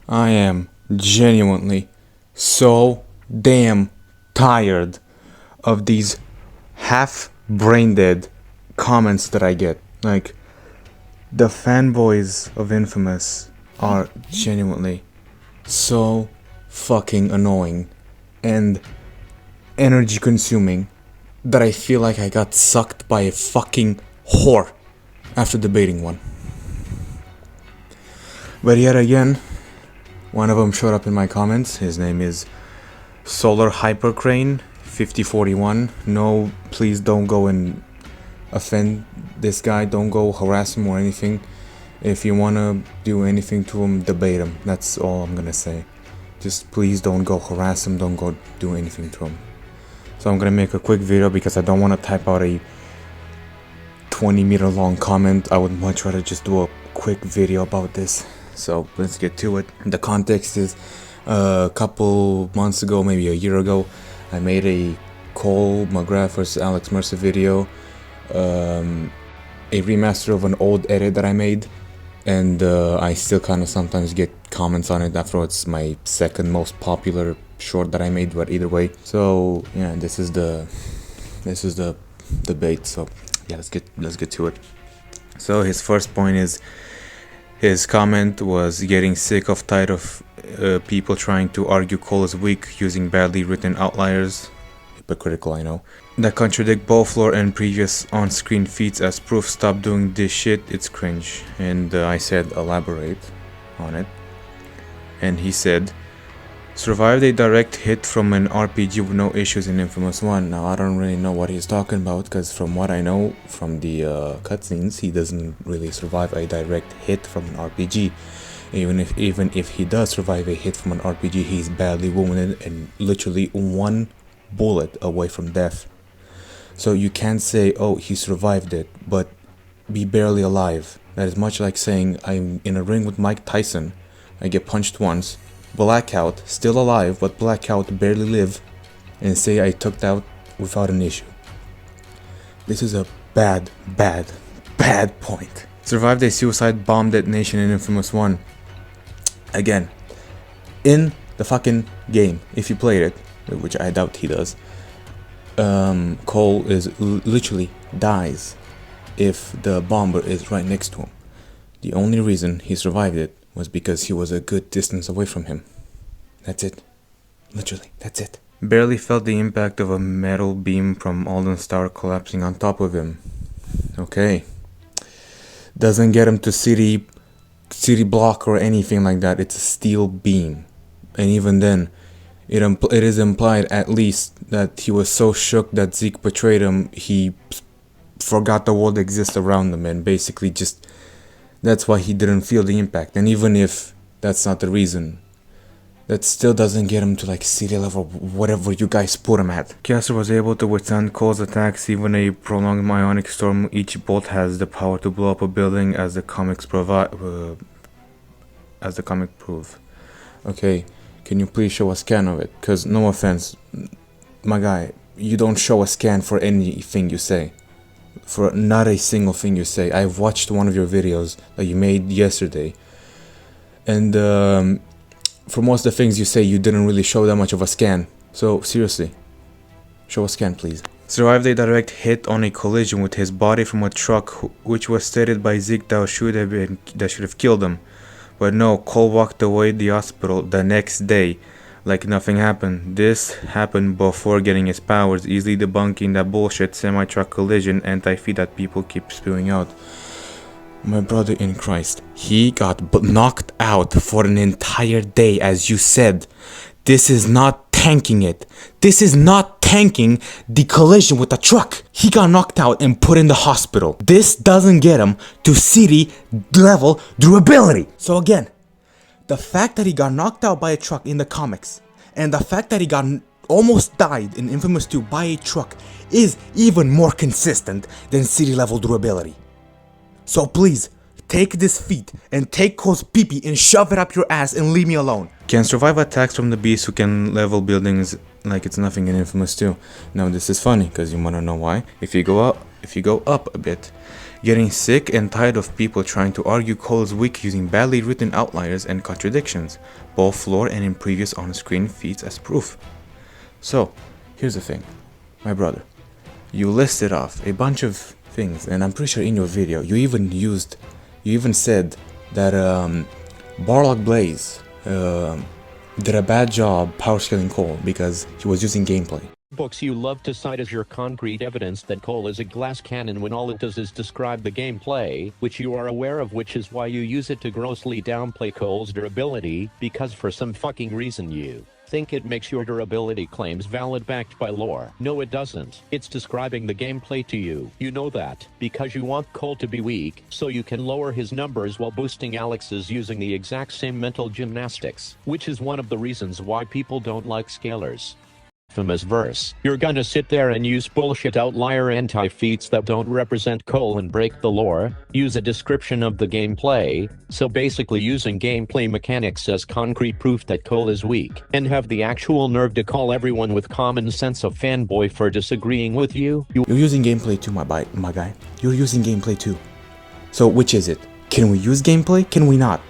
I am genuinely so damn tired of these half brain dead comments that I get. Like, the fanboys of Infamous are genuinely so fucking annoying and energy consuming that I feel like I got sucked by a fucking whore after debating one. But yet again, one of them showed up in my comments. His name is Solar Hypercrane 5041. No, please don't go and offend this guy. Don't go harass him or anything. If you wanna do anything to him, debate him. That's all I'm gonna say. Just please don't go harass him. Don't go do anything to him. So I'm gonna make a quick video because I don't want to type out a 20-meter long comment. I would much rather just do a quick video about this. So let's get to it. The context is a couple months ago, maybe a year ago, I made a Cole McGrath vs Alex Mercer video, a remaster of an old edit that I made, and I still kind of sometimes get comments on it. After all, it's my second most popular short that I made, but either way. So yeah, this is the debate. So yeah, let's get to it. So his first point is, his comment was getting sick of tired of people trying to argue Cole is weak using badly written outliers, hypocritical I know, that contradict both lore and previous on-screen feats as proof. Stop doing this shit, it's cringe. And I said elaborate on it, and he said survived a direct hit from an RPG with no issues in Infamous 1. Now I don't really know what he's talking about, because from what I know from the cutscenes, he doesn't really survive a direct hit from an RPG. Even if he does survive a hit from an RPG, he's badly wounded and literally one bullet away from death. So you can't say, oh, he survived it, but be barely alive. That is much like saying I'm in a ring with Mike Tyson, I get punched once, blackout, still alive, but blackout, barely live, and say I took that out without an issue. This is a bad point. Survived a suicide bomb detonation in Infamous 1. Again, in the fucking game, if you played it, which I doubt he does, Cole is literally dies if the bomber is right next to him. The only reason he survived it was because he was a good distance away from him. That's it. Literally, that's it. Barely felt the impact of a metal beam from Alden's tower collapsing on top of him. Okay. Doesn't get him to city block or anything like that. It's a steel beam. And even then, it is implied at least that he was so shook that Zeke betrayed him, he forgot the world exists around him, and basically just, that's why he didn't feel the impact. And even if that's not the reason, that still doesn't get him to like city level, whatever you guys put him at. Caster was able to withstand Cole's attacks, even a prolonged ionic storm. Each bolt has the power to blow up a building, as the comics prove. Okay, can you please show a scan of it? Cause no offense, my guy, you don't show a scan for anything you say. For not a single thing you say. I've watched one of your videos that you made yesterday, and for most of the things you say, you didn't really show that much of a scan. So seriously, show a scan please. Survived a direct hit on a collision with his body from a truck, which was stated by Zeke that should have killed him. But no, Cole walked away to the hospital the next day like nothing happened. This happened before getting his powers, easily debunking that bullshit semi-truck collision anti-feed that people keep spewing out. My brother in Christ, he got knocked out for an entire day, as you said. This is not tanking it. This is not tanking the collision with the truck. He got knocked out and put in the hospital. This doesn't get him to city level durability. So again, the fact that he got knocked out by a truck in the comics, and the fact that he got almost died in Infamous 2 by a truck, is even more consistent than city level durability. So please, take this feat and take Cole's pee-pee and shove it up your ass and leave me alone. Can survive attacks from the beast who can level buildings like it's nothing in Infamous 2. Now this is funny, because you wanna know why. If you go up a bit, Getting sick and tired of people trying to argue Cole is weak using badly written outliers and contradictions, both floor and in previous on-screen feeds as proof. So, here's the thing, my brother. You listed off a bunch of things, and I'm pretty sure in your video you even said that Barlock Blaze did a bad job power scaling Cole because he was using gameplay. Books you love to cite as your concrete evidence that Cole is a glass cannon when all it does is describe the gameplay, which you are aware of, which is why you use it to grossly downplay Cole's durability, because for some fucking reason you think it makes your durability claims valid backed by lore. No, it doesn't. It's describing the gameplay to you. You know that, because you want Cole to be weak, so you can lower his numbers while boosting Alex's using the exact same mental gymnastics, which is one of the reasons why people don't like scalers. Famous verse. You're gonna sit there and use bullshit outlier anti-feats that don't represent Cole and break the lore, use a description of the gameplay, so basically using gameplay mechanics as concrete proof that Cole is weak, and have the actual nerve to call everyone with common sense a fanboy for disagreeing with you. You're using gameplay too, my guy. You're using gameplay too. So which is it? Can we use gameplay? Can we not?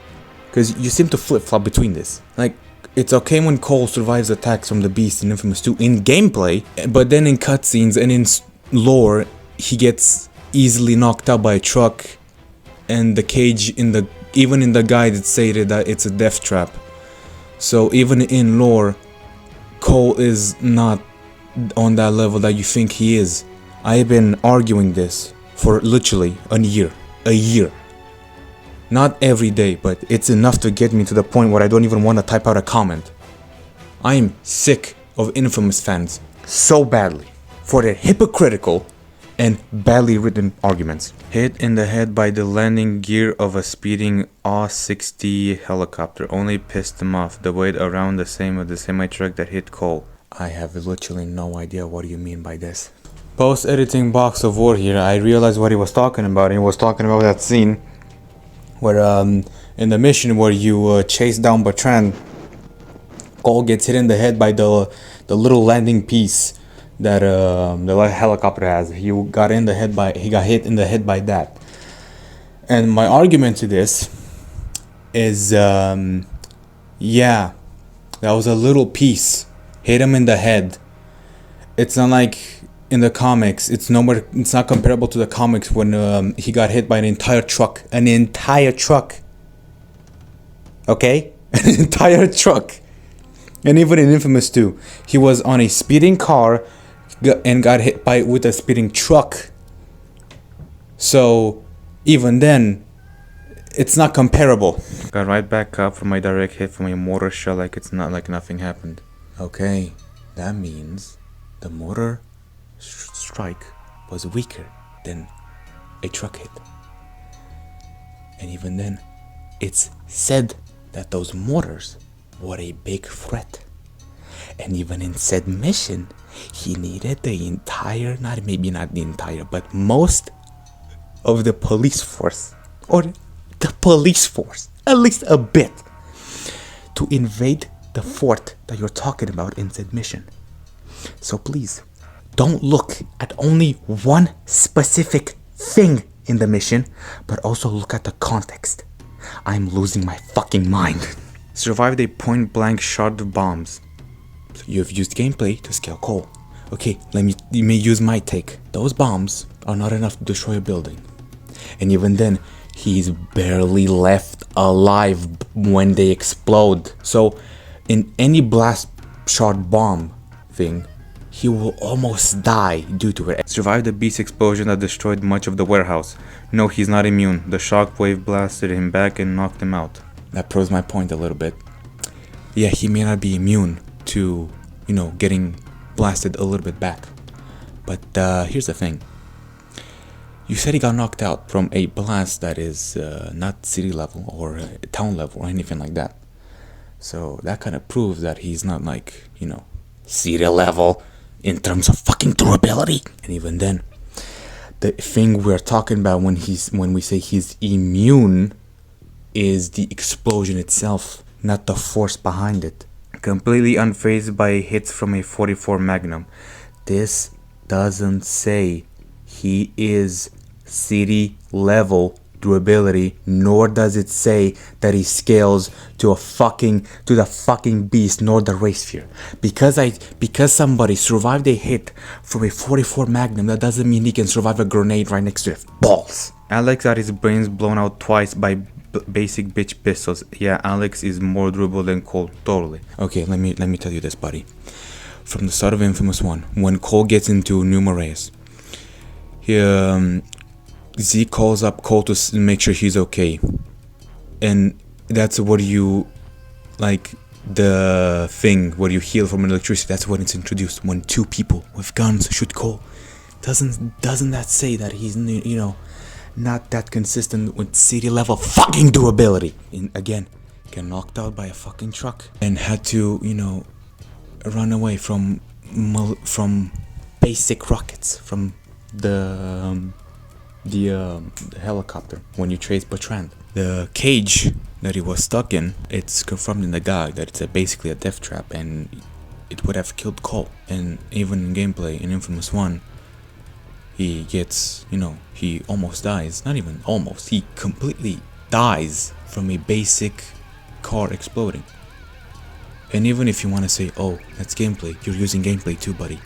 Because you seem to flip-flop between this. Like, it's okay when Cole survives attacks from the Beast in Infamous 2 in gameplay, but then in cutscenes and in lore, he gets easily knocked out by a truck, and the cage even in the guide it stated that it's a death trap. So even in lore, Cole is not on that level that you think he is. I have been arguing this for literally a year. Not every day, but it's enough to get me to the point where I don't even want to type out a comment. I am sick of Infamous fans so badly for their hypocritical and badly written arguments. Hit in the head by the landing gear of a speeding AW-60 helicopter only pissed him off. The weight around the same of the semi-truck that hit Cole. I have literally no idea what you mean by this. Post-editing Box of War here, I realized what he was talking about. He was talking about that scene where in the mission where you chase down Bertrand, Cole gets hit in the head by the little landing piece that the helicopter has. He got hit in the head by that. And my argument to this is yeah, that was a little piece hit him in the head. It's not like in the comics, it's not comparable to the comics when he got hit by an entire truck. Okay? An entire truck. And even in Infamous 2, he was on a speeding car and got hit with a speeding truck. So even then, it's not comparable. Got right back up from my direct hit from a mortar shell like it's not like nothing happened. Okay, that means the mortar strike was weaker than a truck hit. And even then, it's said that those mortars were a big threat. And even in said mission, he needed the entire, maybe not the entire, but most of the police force, or the police force, at least a bit, to invade the fort that you're talking about in said mission. So please, don't look at only one specific thing in the mission, but also look at the context. I'm losing my fucking mind. Survived a point-blank shot of bombs. So you've used gameplay to scale Cole. Okay, let me use my take. Those bombs are not enough to destroy a building. And even then, he's barely left alive when they explode. So, in any blast shot bomb thing, he will almost die due to it. Survived the beast explosion that destroyed much of the warehouse. No, he's not immune. The shockwave blasted him back and knocked him out. That proves my point a little bit. Yeah, he may not be immune to, getting blasted a little bit back. But here's the thing. You said he got knocked out from a blast that is not city level or town level or anything like that. So that kind of proves that he's not like, city level in terms of fucking durability. And even then, the thing we're talking about when we say he's immune is the explosion itself, not the force behind it. Completely unfazed by hits from a 44 Magnum. This doesn't say he is city level durability, nor does it say that he scales to the fucking beast, nor the race sphere. Because somebody survived a hit from a 44 Magnum, that doesn't mean he can survive a grenade right next to it. Balls. Alex got his brains blown out twice by basic bitch pistols. Yeah, Alex is more durable than Cole, totally. Okay, let me tell you this, buddy. From the start of Infamous 1, when Cole gets into Numerous, Zeke calls up Cole to make sure he's okay, and that's what you, like, the thing where you heal from electricity. That's when it's introduced, when two people with guns shoot Cole. Doesn't that say that he's, you know, not that consistent with city level fucking durability? And again, get knocked out by a fucking truck and had to, you know, run away from basic rockets from the helicopter when you trace Bertrand. The cage that he was stuck in, it's confirmed in the guide that it's basically a death trap, and it would have killed Cole. And even in gameplay in Infamous 1, he gets, you know, he almost dies. Not even almost, he completely dies from a basic car exploding. And even if you want to say, oh, that's gameplay, you're using gameplay too, buddy.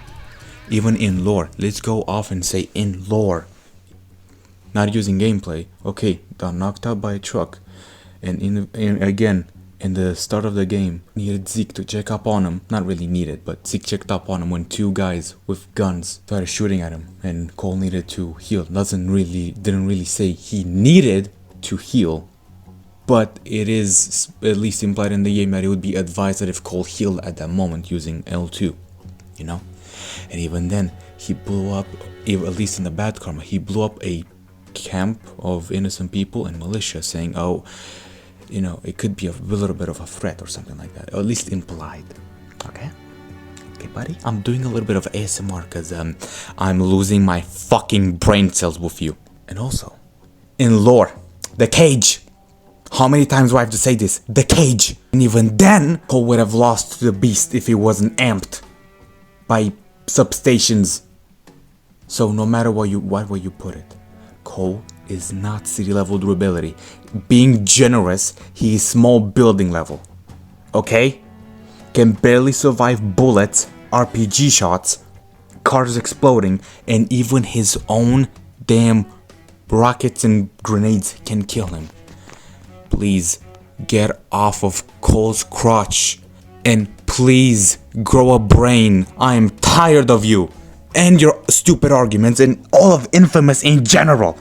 Even in lore, let's go off and say in lore, not using gameplay. Okay, got knocked out by a truck, and again in the start of the game, needed Zeke to check up on him. Not really needed, but Zeke checked up on him when two guys with guns started shooting at him, and Cole needed to heal. Didn't really say he needed to heal, but it is at least implied in the game that it would be advised that if Cole healed at that moment using L2, you know. And even then, he blew up, at least in the bad karma, he blew up a camp of innocent people and militia, saying, oh, you know, it could be a little bit of a threat or something like that, or at least implied. Okay, buddy, I'm doing a little bit of ASMR because I'm losing my fucking brain cells with you. And also, in lore, the cage. How many times do I have to say this? The cage. And even then, Cole would have lost to the beast if he wasn't amped by substations. So no matter what way you put it, Cole is not city level durability. Being generous, he is small building level. Okay? Can barely survive bullets, RPG shots, cars exploding, and even his own damn rockets and grenades can kill him. Please get off of Cole's crotch and please grow a brain. I am tired of you and your stupid arguments and all of Infamous in general.